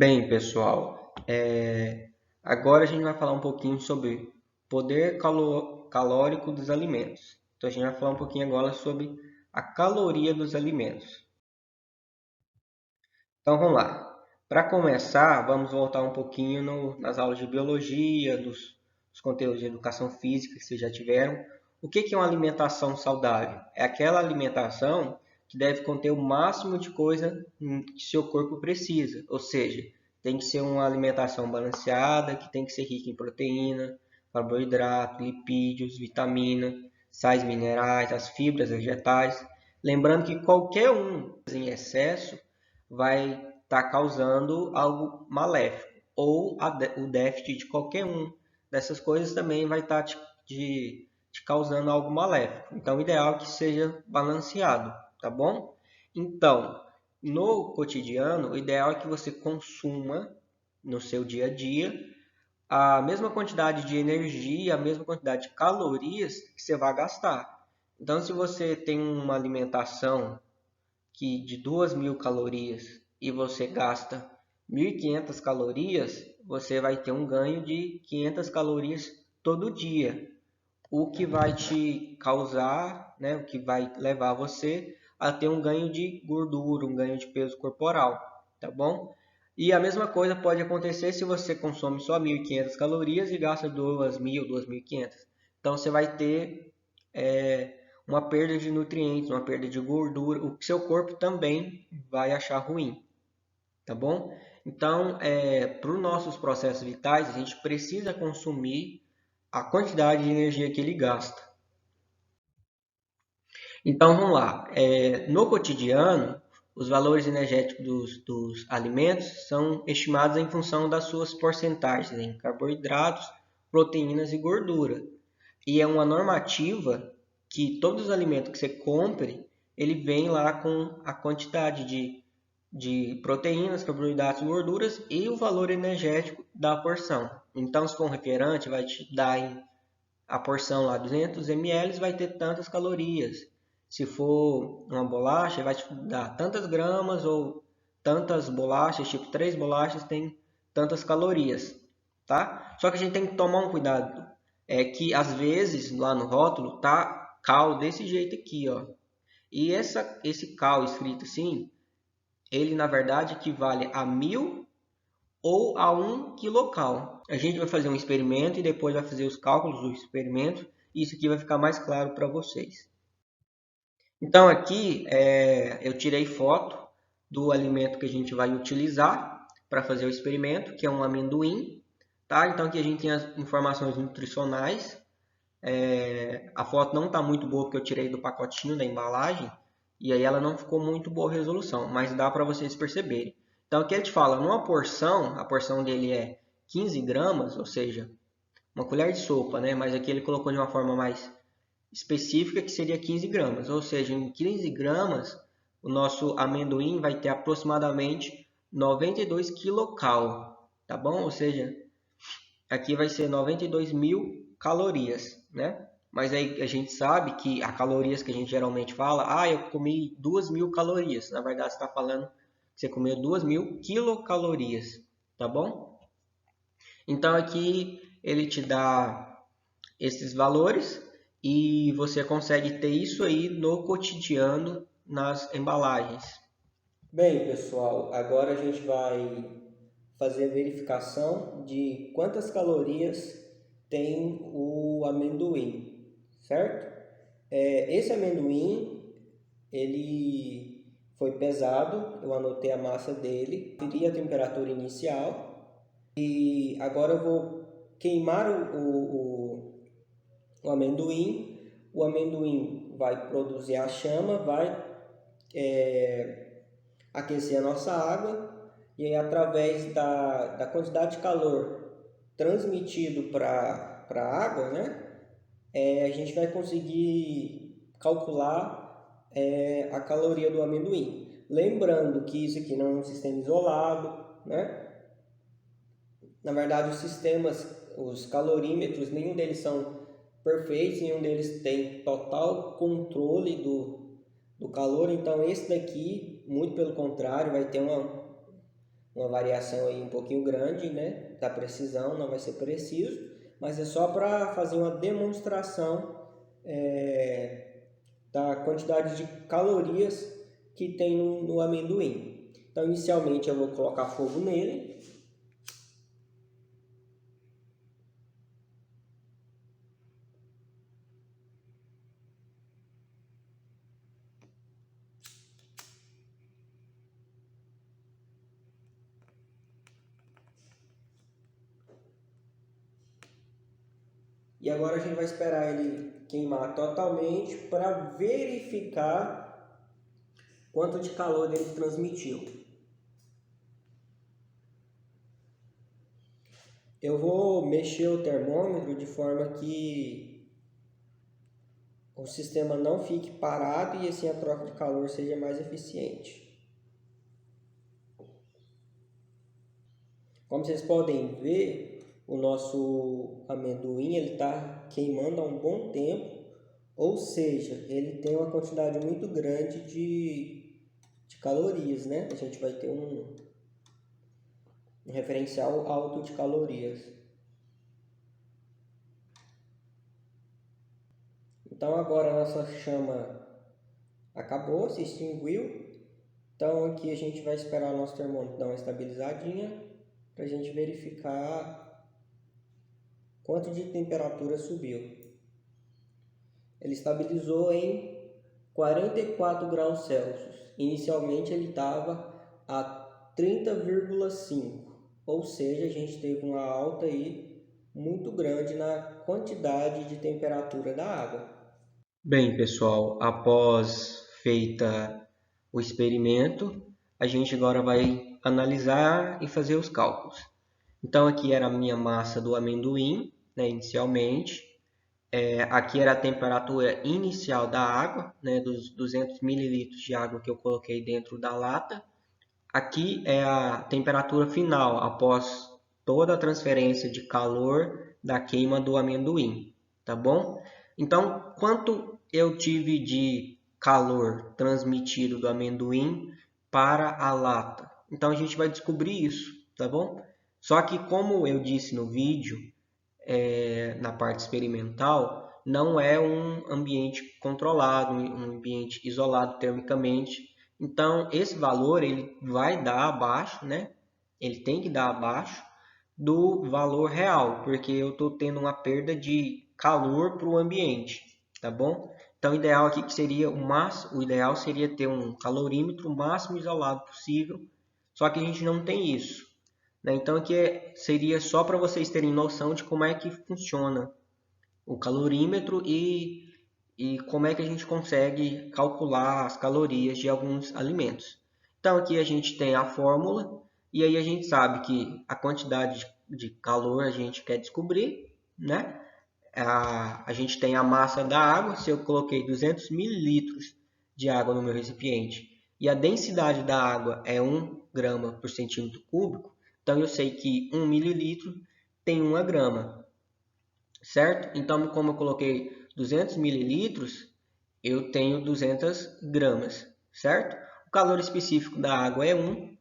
Bem, pessoal, agora a gente vai falar um pouquinho sobre poder calórico dos alimentos. Então, a gente vai falar um pouquinho agora sobre a caloria dos alimentos. Então, vamos lá. Para começar, vamos voltar um pouquinho nas aulas de biologia, dos conteúdos de educação física que vocês já tiveram. O que é uma alimentação saudável? É aquela alimentação que deve conter o máximo de coisa que seu corpo precisa. Ou seja, tem que ser uma alimentação balanceada, que tem que ser rica em proteína, carboidrato, lipídios, vitamina, sais minerais, as fibras vegetais. Lembrando que qualquer um em excesso vai estar causando algo maléfico. Ou o déficit de qualquer um dessas coisas também vai estar te causando algo maléfico. Então, o ideal é que seja balanceado, tá bom? Então, no cotidiano, o ideal é que você consuma no seu dia a dia a mesma quantidade de energia, a mesma quantidade de calorias que você vai gastar. Então, se você tem uma alimentação que de 2.000 calorias e você gasta 1.500 calorias, você vai ter um ganho de 500 calorias todo dia, o que vai te causar, né, o que vai levar você a ter um ganho de gordura, um ganho de peso corporal, tá bom? E a mesma coisa pode acontecer se você consome só 1.500 calorias e gasta 2.000, 2.500. Então você vai ter uma perda de nutrientes, uma perda de gordura, o que seu corpo também vai achar ruim, tá bom? Então, para os nossos processos vitais, a gente precisa consumir a quantidade de energia que ele gasta. Então, vamos lá. No cotidiano, os valores energéticos dos alimentos são estimados em função das suas porcentagens em carboidratos, proteínas e gordura. E é uma normativa que todos os alimentos que você compre, ele vem lá com a quantidade de proteínas, carboidratos, gorduras e o valor energético da porção. Então, se for um refrigerante, vai te dar a porção lá 200 ml, vai ter tantas calorias. Se for uma bolacha, vai te dar tantas gramas ou tantas bolachas, tipo 3 bolachas tem tantas calorias, tá? Só que a gente tem que tomar um cuidado, que às vezes lá no rótulo tá cal desse jeito aqui, ó. E esse cal escrito assim, ele na verdade equivale a 1.000 ou a 1 quilocal. A gente vai fazer um experimento e depois vai fazer os cálculos do experimento e isso aqui vai ficar mais claro para vocês. Então aqui eu tirei foto do alimento que a gente vai utilizar para fazer o experimento, que é um amendoim. Tá? Então aqui a gente tem as informações nutricionais. A foto não está muito boa porque eu tirei do pacotinho da embalagem e aí ela não ficou muito boa a resolução, mas dá para vocês perceberem. Então aqui ele te fala, numa porção, a porção dele é 15 gramas, ou seja, uma colher de sopa, né? Mas aqui ele colocou de uma forma mais específica que seria 15 gramas, ou seja, em 15 gramas o nosso amendoim vai ter aproximadamente 92 quilocal, tá bom? Ou seja, aqui vai ser 92.000 calorias, né? Mas aí a gente sabe que as calorias que a gente geralmente fala, eu comi 2.000 calorias. Na verdade, você está falando que você comeu 2.000 quilocalorias, tá bom? Então aqui ele te dá esses valores e você consegue ter isso aí no cotidiano nas embalagens. Bem, pessoal, agora a gente vai fazer a verificação de quantas calorias tem o amendoim, certo? Esse amendoim, ele foi pesado, eu anotei a massa dele, seria a temperatura inicial e agora eu vou queimar o amendoim. O amendoim vai produzir a chama, vai aquecer a nossa água e aí, através da quantidade de calor transmitido para a água, né, a gente vai conseguir calcular a caloria do amendoim. Lembrando que isso aqui não é um sistema isolado, né? Na verdade, os sistemas, os calorímetros, nenhum deles são perfeitos, nenhum deles tem total controle do calor. Então, esse daqui, muito pelo contrário, vai ter uma variação aí um pouquinho grande, né, da precisão, não vai ser preciso, mas é só para fazer uma demonstração da quantidade de calorias que tem no amendoim. Então, inicialmente eu vou colocar fogo nele. E agora a gente vai esperar ele queimar totalmente para verificar quanto de calor ele transmitiu. Eu vou mexer o termômetro de forma que o sistema não fique parado e assim a troca de calor seja mais eficiente. Como vocês podem ver, o nosso amendoim está queimando há um bom tempo, ou seja, ele tem uma quantidade muito grande de calorias, né? A gente vai ter um referencial alto de calorias. Então agora a nossa chama acabou, se extinguiu. Então aqui a gente vai esperar o nosso termômetro dar uma estabilizadinha para a gente verificar quanto de temperatura subiu. Ele estabilizou em 44 graus Celsius. Inicialmente ele estava a 30,5, ou seja, a gente teve uma alta aí muito grande na quantidade de temperatura da água. Bem, pessoal, após feita o experimento, a gente agora vai analisar e fazer os cálculos. Então aqui era a minha massa do amendoim, né, inicialmente. Aqui era a temperatura inicial da água, né, dos 200 ml de água que eu coloquei dentro da lata. Aqui é a temperatura final, após toda a transferência de calor da queima do amendoim, tá bom? Então, quanto eu tive de calor transmitido do amendoim para a lata? Então, a gente vai descobrir isso, tá bom? Só que, como eu disse no vídeo, na parte experimental, não é um ambiente controlado, um ambiente isolado termicamente. Então, esse valor ele vai dar abaixo, né? Ele tem que dar abaixo do valor real, porque eu estou tendo uma perda de calor para o ambiente, tá bom? Então, o ideal aqui que seria o ideal seria ter um calorímetro o máximo isolado possível, só que a gente não tem isso. Então aqui seria só para vocês terem noção de como é que funciona o calorímetro e como é que a gente consegue calcular as calorias de alguns alimentos. Então aqui a gente tem a fórmula e aí a gente sabe que a quantidade de calor a gente quer descobrir, né? A gente tem a massa da água, se eu coloquei 200 mililitros de água no meu recipiente e a densidade da água é 1 grama por centímetro cúbico, então eu sei que 1 mililitro tem 1 grama, certo? Então, como eu coloquei 200 mililitros, eu tenho 200 gramas, certo? O calor específico da água é 1,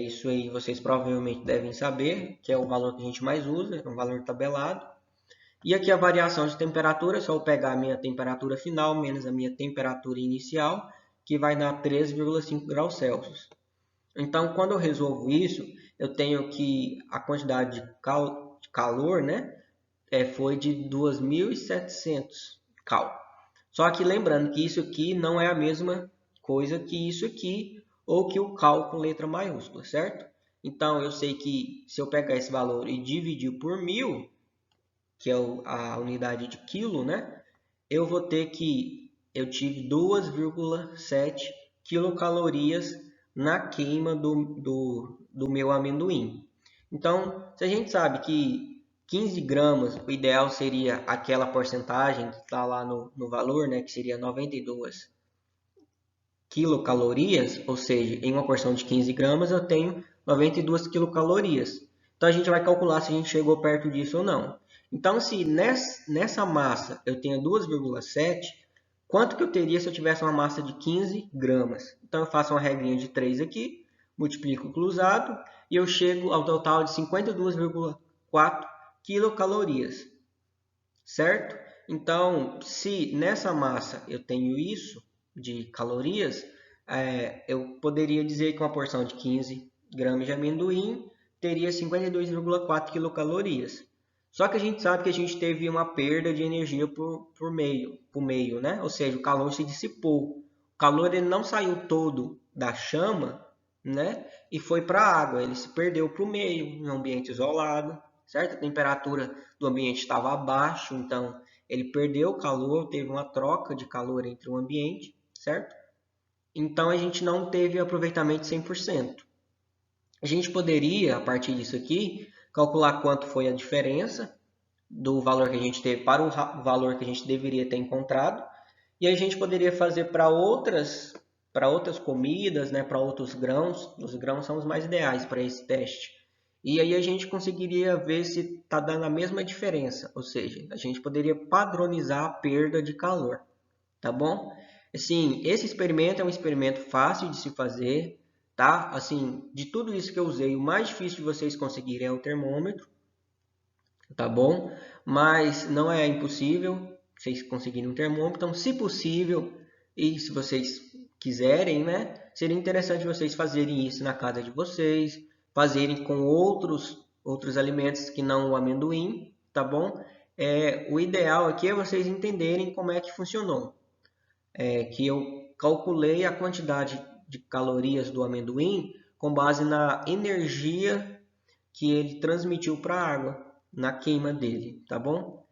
isso aí vocês provavelmente devem saber, que é o valor que a gente mais usa, é um valor tabelado. E aqui a variação de temperatura, só eu pegar a minha temperatura final menos a minha temperatura inicial, que vai dar 13,5 graus Celsius. Então, quando eu resolvo isso, eu tenho que a quantidade de calor, né, foi de 2.700 cal. Só que lembrando que isso aqui não é a mesma coisa que isso aqui, ou que o cal com letra maiúscula, certo? Então, eu sei que se eu pegar esse valor e dividir por 1000, que é a unidade de quilo, né? Eu vou ter que eu tive 2,7 quilocalorias na queima do meu amendoim. Então, se a gente sabe que 15 gramas, o ideal seria aquela porcentagem que está lá no valor, né? Que seria 92 quilocalorias, ou seja, em uma porção de 15 gramas eu tenho 92 quilocalorias. Então a gente vai calcular se a gente chegou perto disso ou não. Então, se nessa massa eu tenho 2,7, quanto que eu teria se eu tivesse uma massa de 15 gramas? Então eu faço uma regrinha de 3 aqui. multiplico o cruzado e eu chego ao total de 52,4 quilocalorias, certo? Então, se nessa massa eu tenho isso de calorias, eu poderia dizer que uma porção de 15 gramas de amendoim teria 52,4 quilocalorias. Só que a gente sabe que a gente teve uma perda de energia por meio, né? Ou seja, o calor se dissipou. O calor ele não saiu todo da chama, né? E foi para a água. Ele se perdeu para o meio, em um ambiente isolado, certo? A temperatura do ambiente estava abaixo, então ele perdeu o calor, teve uma troca de calor entre o ambiente, certo? Então a gente não teve aproveitamento 100%. A gente poderia, a partir disso aqui, calcular quanto foi a diferença do valor que a gente teve para o valor que a gente deveria ter encontrado. E a gente poderia fazer para outras comidas, né, para outros grãos. Os grãos são os mais ideais para esse teste. E aí a gente conseguiria ver se está dando a mesma diferença, ou seja, a gente poderia padronizar a perda de calor, tá bom? Assim, esse experimento é um experimento fácil de se fazer, tá? Assim, de tudo isso que eu usei, o mais difícil de vocês conseguirem é o termômetro, tá bom? Mas não é impossível vocês conseguirem um termômetro, então, se possível, e se vocês quiserem, né, seria interessante vocês fazerem isso na casa de vocês, fazerem com outros alimentos que não o amendoim, tá bom? O ideal aqui é vocês entenderem como é que funcionou. Que eu calculei a quantidade de calorias do amendoim com base na energia que ele transmitiu para a água na queima dele, tá bom?